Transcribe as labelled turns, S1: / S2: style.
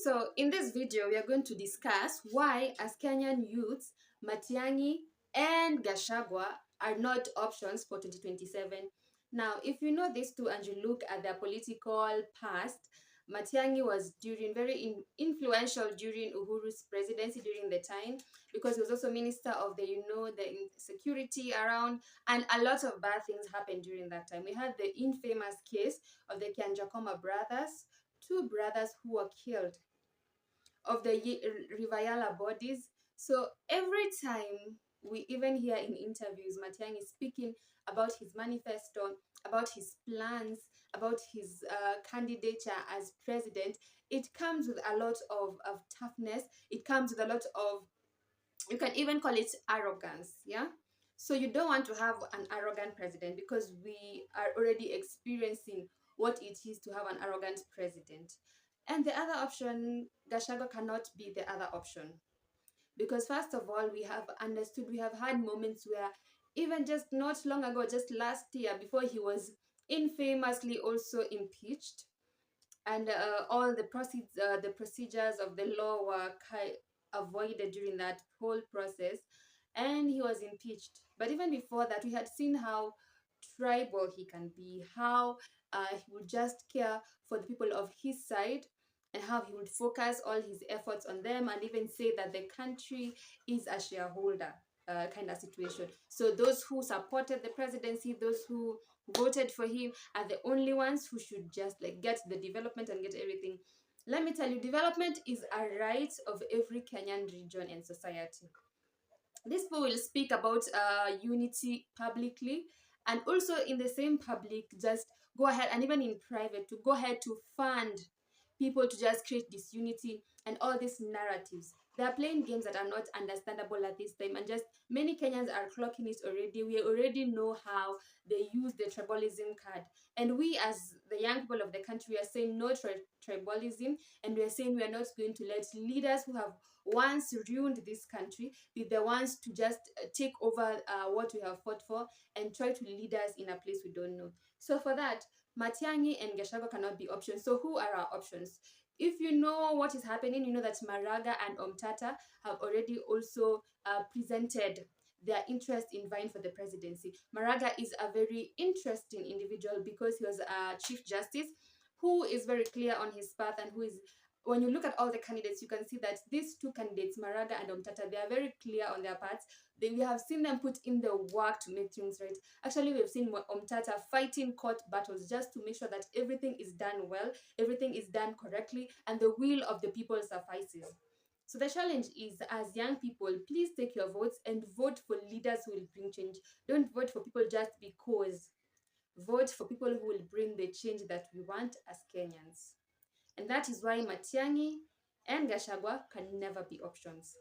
S1: So in this video, we are going to discuss why, as Kenyan youths, Matiang'i and Gachagua are not options for 2027. Now, if you know these two and you look at their political past, Matiang'i was influential during Uhuru's presidency during the time, because he was also minister of the security around, and a lot of bad things happened during that time. We had the infamous case of the Kianjakoma brothers, two brothers who were killed, of the Rivayala bodies. So every time we even hear in interviews Matiang'i speaking about his manifesto, about his plans, about his candidature as president, it comes with a lot of toughness. It comes with a lot of, you can even call it arrogance. Yeah. So you don't want to have an arrogant president, because we are already experiencing what it is to have an arrogant president. And the other option, Gachagua cannot be the other option, because first of all, we have understood, we have had moments where, even just not long ago, just last year, before he was infamously also impeached, and all the procedures of the law were avoided during that whole process, and he was impeached. But even before that, we had seen how tribal he can be, how he would just care for the people of his side, and how he would focus all his efforts on them, and even say that the country is a shareholder kind of situation. So those who supported the presidency, those who voted for him, are the only ones who should just like get the development and get everything. Let me tell you, development is a right of every Kenyan region and society. These people will speak about unity publicly, and also in the same public, just go ahead, and even in private, to go ahead to fund people to just create disunity and all these narratives. They are playing games that are not understandable at this time, and just many Kenyans are clocking it already. We already know how they use the tribalism card, and we, as the young people of the country, are saying no tribalism, and we are saying we are not going to let leaders who have once ruined this country be the ones to just take over what we have fought for, and try to lead us in a place we don't know. So for that, Matiang'i and Gachagua cannot be options. So who are our options? If you know what is happening, you know that Maraga and Omtata have already also presented their interest in vying for the presidency. Maraga is a very interesting individual, because he was a chief justice who is very clear on his path, and who is, when you look at all the candidates, you can see that these two candidates, Maraga and Omtata, they are very clear on their paths. We have seen them put in the work to make things right. Actually, we've seen Omtata fighting court battles just to make sure that everything is done well, everything is done correctly, and the will of the people suffices. So the challenge is, as young people, please take your votes and vote for leaders who will bring change. Don't vote for people just because. Vote for people who will bring the change that we want as Kenyans. And that is why Matiang'i and Gachagua can never be options.